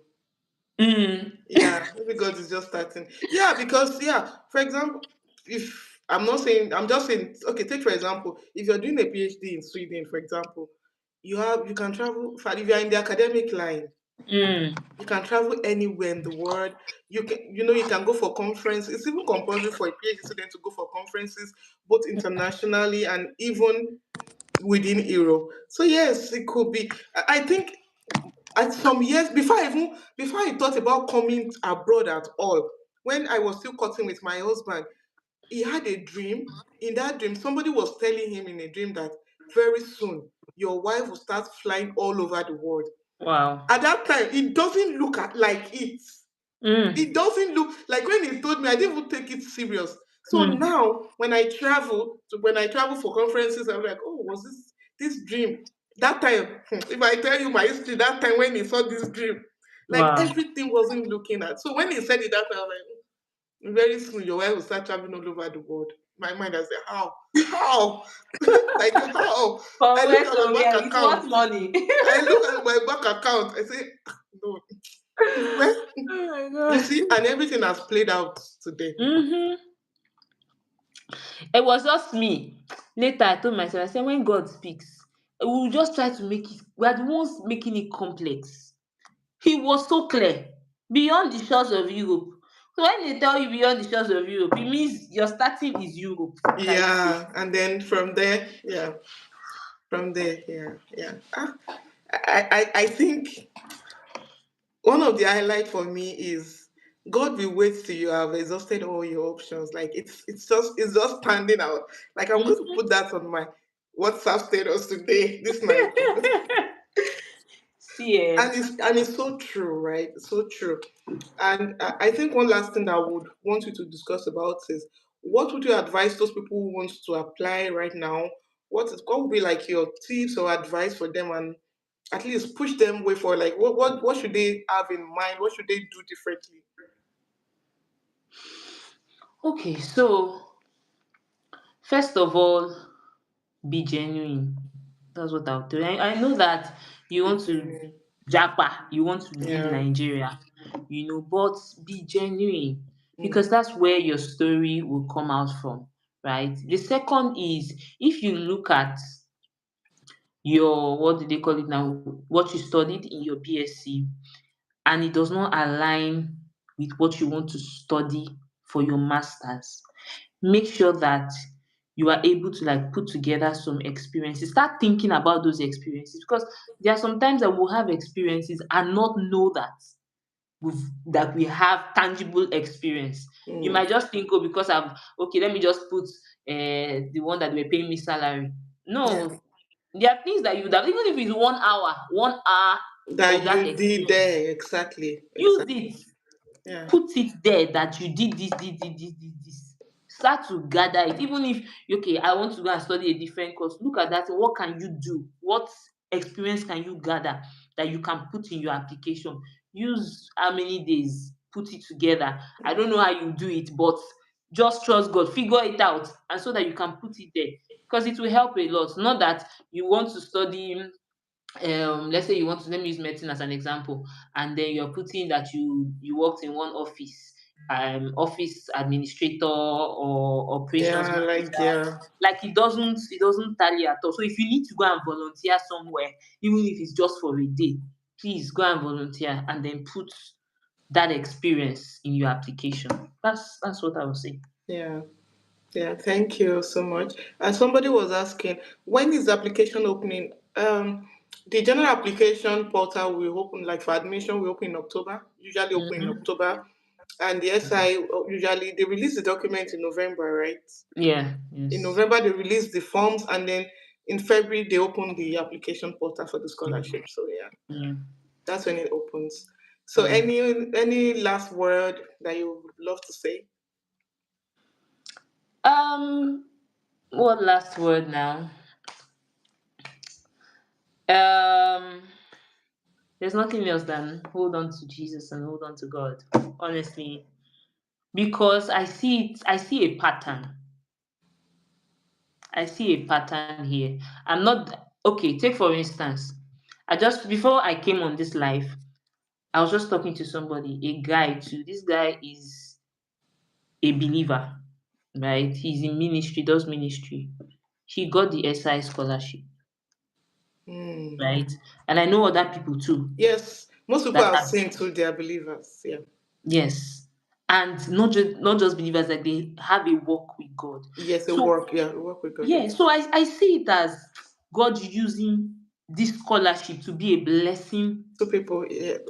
mm, Yeah, maybe God is just starting. Yeah, because for example, if I'm not saying, I'm just saying, okay, take for example, if you're doing a PhD in Sweden, for example, you can travel far. If you're in the academic line, mm, you can travel anywhere in the world. You can go for conferences. It's even compulsory for a PhD student to go for conferences, both internationally and even within Europe. So yes, it could be. I think at some years before I thought about coming abroad at all, when I was still cutting with my husband, he had a dream. In that dream, somebody was telling him in a dream that very soon your wife will start flying all over the world. wow. At that time, it doesn't look like it. Mm. It doesn't look like when he told me, I didn't even take it serious. So Mm. now when I travel for conferences, I'm like, oh, was this dream? That time, if I tell you my history, that time when he saw this dream, like Wow. everything wasn't looking at. So when he said it that time, I was like, very soon your wife will start traveling all over the world. My mind, I said, how? How? Like how? I From look where at my to bank where? With what account. money? I look at my bank account. I say, no. Well, Oh my you god. see, and everything has played out today. Mm-hmm. It was just me. Later, I told myself, I said, when God speaks, we will just try to make it, we are the ones making it complex. He was so clear. Beyond the shores of Europe. So when they tell you beyond the shores of Europe, it means your starting is Europe. Can you see? Yeah, and then from there, yeah, from there, yeah, yeah. I think one of the highlights for me is God will wait till you have exhausted all your options. Like it's just standing out. Like I'm going to Mhm. put that on my WhatsApp status today, this night. See, And it's so true, right? So true. And I think one last thing I would want you to discuss about is what would you advise those people who want to apply right now? What would be like your tips or advice for them, and at least push them way for like what should they have in mind? What should they do differently? okay, so first of all, be genuine. That's what I'll do. I know that you want to Beginning. japa, you want to leave Yeah. Nigeria, but be genuine Mm. because that's where your story will come out from, right? The second is if you look at your, what do they call it now, what you studied in your BSc, and it does not align with what you want to study for your masters, make sure that you are able to like put together some experiences. Start thinking about those experiences because there are some times that we'll have experiences and not know that we have tangible experience. You Mm. might just think, oh, because I've okay, let me just put the one that they were paying me salary. Yeah. No, there are things that you would have, even if it's 1 hour of That that you did experience, there exactly. use Exactly. it. Yeah. Put it there that you did this. Start to gather it. Even if, okay, I want to go and study a different course, look at that. What can you do? What experience can you gather that you can put in your application? Use how many days, put it together. I don't know how you do it, but just trust God, figure it out, and so that you can put it there because it will help a lot. Not that you want to study, let's say you want to, let me use medicine as an example, and then you're putting that you worked in one office, office administrator or operations Yeah. Like manager, yeah. like it doesn't tally at all. So if you need to go and volunteer somewhere, even if it's just for a day, please go and volunteer and then put that experience in your application. That's what I would say. Yeah. Yeah, thank you so much. And somebody was asking, when is the application opening? The general application portal will open, like for admission, will open in October, usually open in Hmm. October. And the SI, usually, they release the document in November, right? Yeah. In Yes. November, they release the forms, and then in February, they open the application portal for the Mm. scholarship. So, yeah, Yeah. that's when it opens. So, Yeah. any last word that you would love to say? um what last word now? Um, there's nothing else than hold on to Jesus and hold on to God. Honestly, because I see a pattern. I see a pattern here. I'm not okay. Take for instance, I just before I came on this life, I was just talking to somebody, a guy too. This guy is a believer, right? He's in ministry, does ministry. He got the SI scholarship, Hmm. right? And I know other people too Yes, most people that I've have. seen too, they are believers. Yeah. Yes. And not just believers, like they have a walk with God. Yes, it So work. Yeah, it work with God. yeah, Yes. so I see it as God using this scholarship to be a blessing So people, yeah, to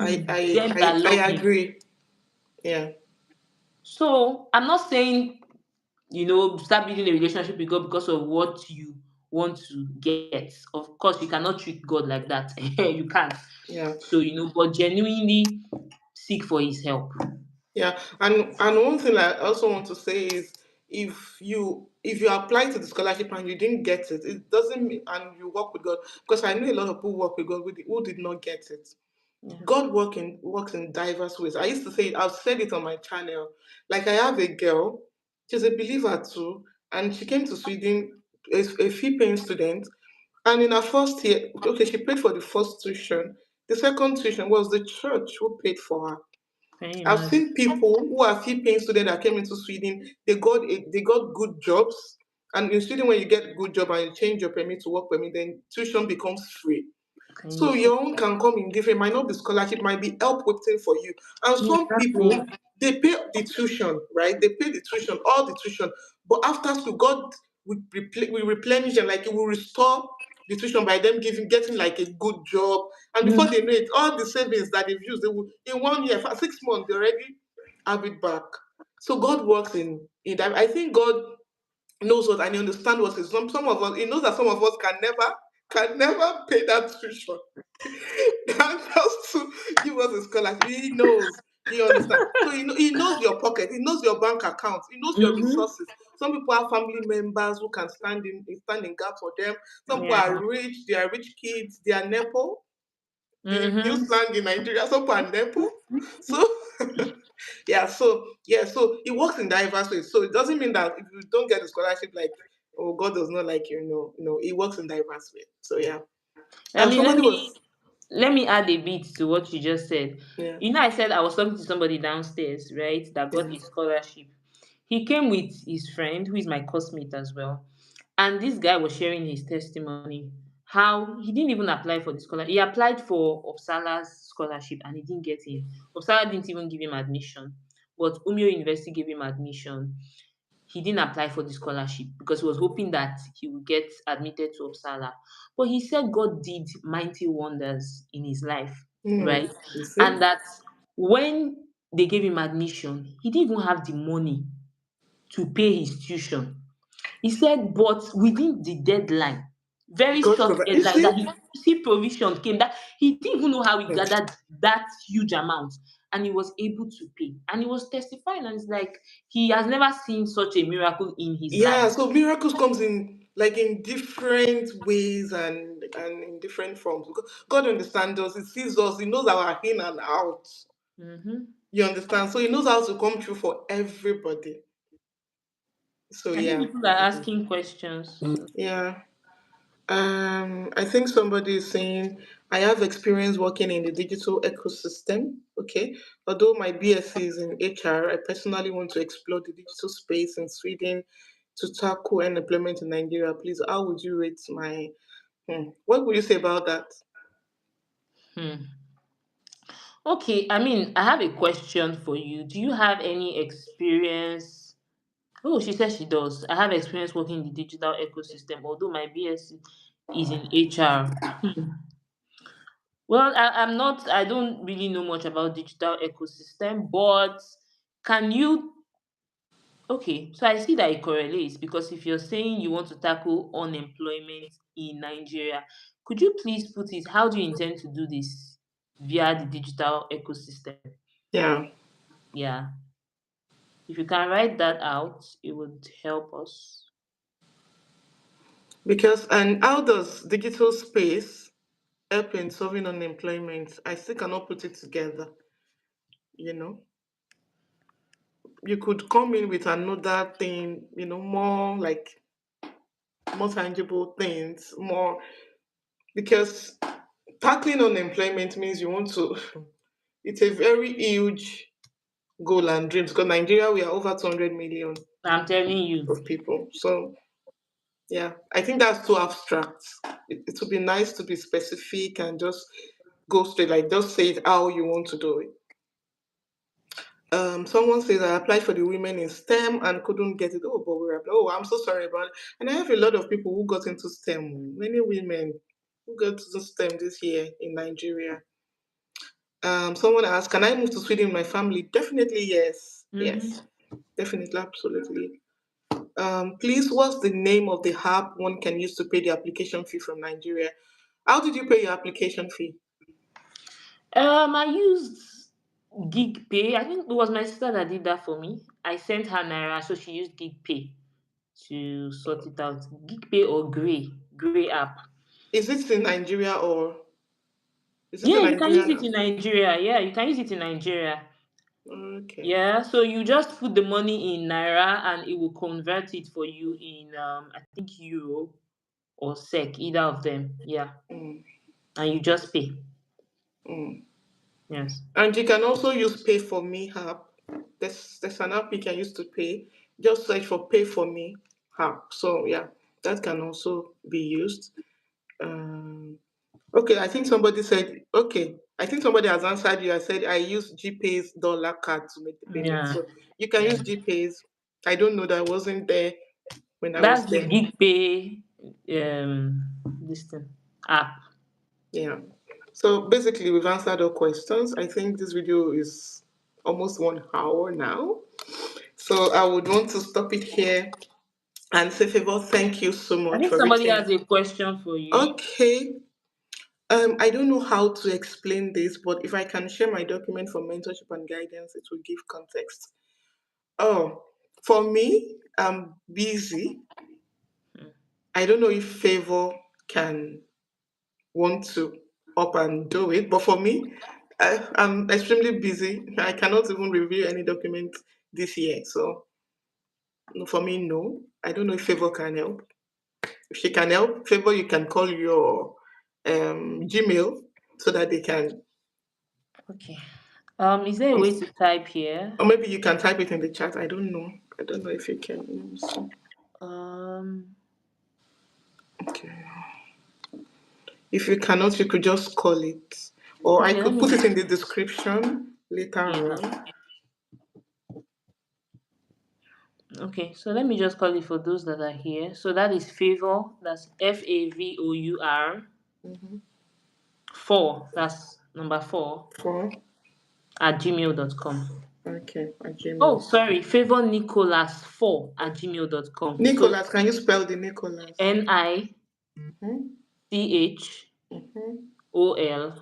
them that I love him. agree. Yeah. So I'm not saying, start building a relationship with God because of what you want to get. Of course, you cannot treat God like that. You can't. Yeah. So, but genuinely seek for his help. Yeah, and one thing I also want to say is if you apply to the scholarship and you didn't get it, it doesn't mean and you work with God, because I know a lot of people work with God who did not get it. Yeah. God works in diverse ways. I used to say it, I've said it on my channel. Like I have a girl, she's a believer too, and she came to Sweden, a fee paying student, and in her first year, okay, she paid for the first tuition. The second tuition was the church who paid for her. Can you I've imagine? seen people who are fee paying students that came into Sweden, they got good jobs. And in Sweden, when you get a good job and you change your permit to work permit, then tuition becomes free. Can you So see? your own can come in different, might not be scholarship, might be help waiting for you. And some Exactly. people they pay the tuition, right? They pay the tuition, all the tuition. But after school, God will replenish them, like it will restore the tuition by them getting like a good job. And before Mm, they know it, all the savings that they've used, they will in 1 year, for 6 months, they already have it back. So God works in that. I think God knows what and he understands what is some of us, he knows that some of us can never pay that tuition. And just to give us a scholarship. He knows. He understands. So he knows your pocket. He knows your bank account. He knows your mm-hmm. resources. Some people have family members who can stand in gap for them. Some people Yeah. are rich. They are rich kids. They are nepo. The new Mm-hmm. slang in Nigeria. Some people are nepo. So so it works in diverse ways. So it doesn't mean that if you don't get a scholarship, like oh God does not like you. No, no, it works in diverse ways. So yeah. I mean, Somebody was let me add a bit to what you just said. yeah You know, I said I was talking to somebody downstairs, right, that got yeah a scholarship. He came with his friend, who is my classmate as well. And this guy was sharing his testimony. How he didn't even apply for the scholarship. He applied for Uppsala's scholarship and he didn't get in. Uppsala didn't even give him admission. But Umeå University gave him admission. He didn't apply for the scholarship because he was hoping that he would get admitted to Uppsala. But he said God did mighty wonders in his life, mm, right? you And see. that when they gave him admission, he didn't even have the money to pay his tuition. He said, but within the deadline, very God short provide. You deadline, that see? he see provision came, that he didn't even know how he Mm. gathered that huge amount, and he was able to pay. And he was testifying, and it's like he has never seen such a miracle in his Yeah, life. so miracles comes in like in different ways and in different forms. God understands us, He sees us, He knows our in and out. Hmm. You understand? So He knows how to come through for everybody. So I think yeah. people are asking questions. Yeah. I think somebody is saying, I have experience working in the digital ecosystem. Okay. Although my BSc is in HR, I personally want to explore the digital space in Sweden to tackle unemployment in Nigeria. Please, how would you rate my. What would you say about that? Hmm. Okay, I mean, I have a question for you. Do you have any experience? Oh, she says she does. I have experience working in the digital ecosystem, although my BSc is in HR. Well, I'm not, I don't really know much about digital ecosystem, but can you, okay, so I see that it correlates because if you're saying you want to tackle unemployment in Nigeria, could you please put it, how do you intend to do this via the digital ecosystem? Yeah. Yeah. If you can write that out, it would help us. Because, and how does digital space help in solving unemployment? I still cannot put it together, you know? You could come in with another thing, more like more tangible things, more because tackling unemployment means you want to. It's a very huge goal and dreams because Nigeria we are over 200 million I'm telling you. of people. So yeah, I think that's too abstract. It would be nice to be specific and just go straight, like just say it how you want to do it. Someone says I applied for the women in STEM and couldn't get it. Oh, but we're oh, I'm so sorry about it. And I have a lot of people who got into STEM. Many women who got into STEM this year in Nigeria. Someone asked, "Can I move to Sweden with my family?" Definitely yes, yes, Mm-hmm. definitely, absolutely. Please, what's the name of the app one can use to pay the application fee from Nigeria? How did you pay your application fee? I used. I used. Gig pay. I think it was my sister that did that for me. I sent her naira, so she used gig pay to sort it out. Gig pay or Grey app. Is it in Nigeria or is it a Yeah, you can use Nigerian it app? in Nigeria. Yeah, you can use it in Nigeria. Okay. Yeah, so you just put the money in naira and it will convert it for you in I think euro or sec, either of them. Yeah, Mm, and you just pay. mm. Yes. And you can also use Pay for Me app. There's an app you can use to pay. Just search for Pay for Me app. So yeah, that can also be used. Um, okay, I think somebody said okay. I think somebody has answered you. I said I use GPay's dollar card to make the payment. Yeah. So you can Yeah. use GPay's. I don't know that I wasn't there when I was That's the there. gig pay this thing app. Yeah. So basically, we've answered all questions. I think this video is almost 1 hour now. So I would want to stop it here and say, Favor, thank you so I much think for somebody reaching. has a question for you. Okay. I don't know how to explain this, but if I can share my document for mentorship and guidance, it will give context. Oh, for me, I'm busy. I don't know if Favor can want to up and do it. But for me, I'm extremely busy. I cannot even review any document this year. So for me, no. I don't know if Favor can help. If she can help, Favor, you can call your Gmail so that they can, Okay. Is there a way to type here? or maybe you can type it in the chat. I don't know. I don't know if you can. Let me see. Um. Okay. If you cannot, you could just call it, or I Okay. Let could put me. it in the description later Yeah. on. Okay. So let me just call it for those that are here. So that is favor. That's FAVOUR. Mm-hmm. 4. That's number 4 For at gmail.com. okay, at Oh, Gmail. sorry. Favor Nicholas 4 at gmail.com. So Nicholas, can you spell the Nicholas? NICHOLAS Mm-hmm. Mm-hmm. OLAS.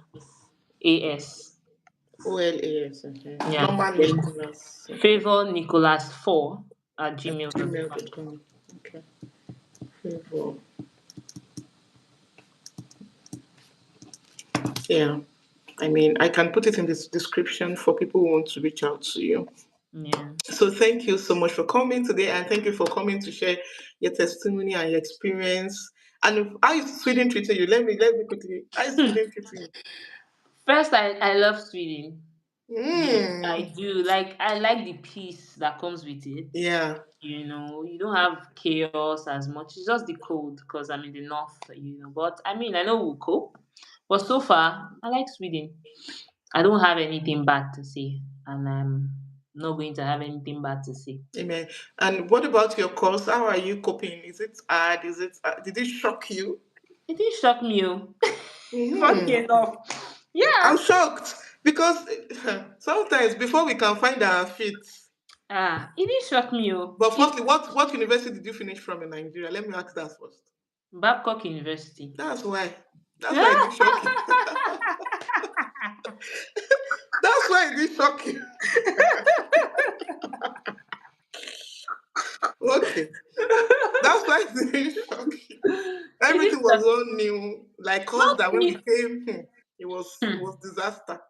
Okay. Yeah. Normal Then Nicholas. Okay. Favor Nicholas 4 at At gmail.com. gmail.com. Okay. Favor. Yeah. I mean, I can put it in this description for people who want to reach out to you. Yeah. So thank you so much for coming today, and thank you for coming to share your testimony and your experience. And how is Sweden treating you? Let me quickly. How is Sweden treating you? First, I love Sweden. Yes, I Mm. do. Like, I like the peace that comes with it. Yeah. You don't have chaos as much. It's just the cold because I'm in the north. But I mean, I know we'll cope. But so far, I like Sweden. I don't have anything bad to say, and I'm not going to have anything bad to say. Amen. And what about your course? How are you coping? Is it hard? Is it? Did it shock you? It didn't shock me. Oh. Funny Hmm. enough. Yeah. I'm shocked because sometimes before we can find our feet. It didn't shock me. Oh. But firstly, what university did you finish from in Nigeria? Let me ask that first. Babcock University. That's why. That's why it did shock you. That's why it did shock you. Okay. That's why it didn't shock you. It Everything didn't was shock all new. Like us that when we me. came, it was Hmm. disaster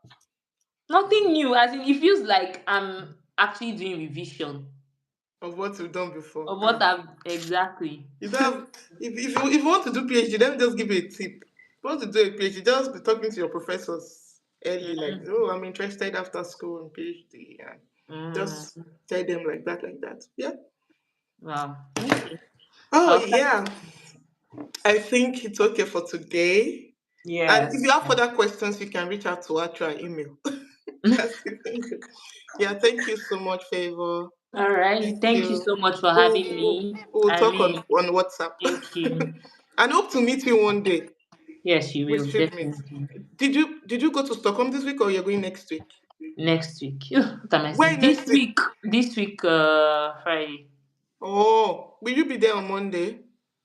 Nothing new. As in, it feels like I'm actually doing revision of what we've done before. of what I've exactly. You don't have if you want to do PhD, let me just give you a tip. If you want to do a PhD, just be talking to your professors early, like, Mm, oh, I'm interested after school in PhD, and just mm, tell them like that, like that. Yeah. wow. Okay. Oh I'll try. yeah. I think it's okay for today. And if you Yes. have further questions, you can reach out to her through our email. That's the thing. Yeah, thank you so much, Favor. All right. Thank Thank you you. so much for We'll, having we'll, me. we'll I talk mean, on WhatsApp. thank you. And hope to meet you one day. Yes, you We will should meet. definitely Did you go to Stockholm this week or you're going next week? next week. What am I saying? When This next week? week. This week. Friday. Oh, will you be there on Monday?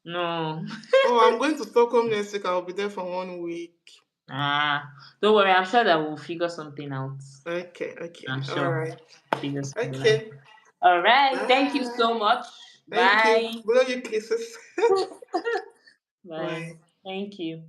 No. Oh, I'm going to Stockholm next week. I'll be there for 1 week. Don't worry. I'm sure that we'll figure something out. Okay, okay, I'm all sure right. we'll figure something out. Okay, All right. Thank you bye. so much. Thank you. Bye. Blow your kisses. Bye. Bye. Thank you.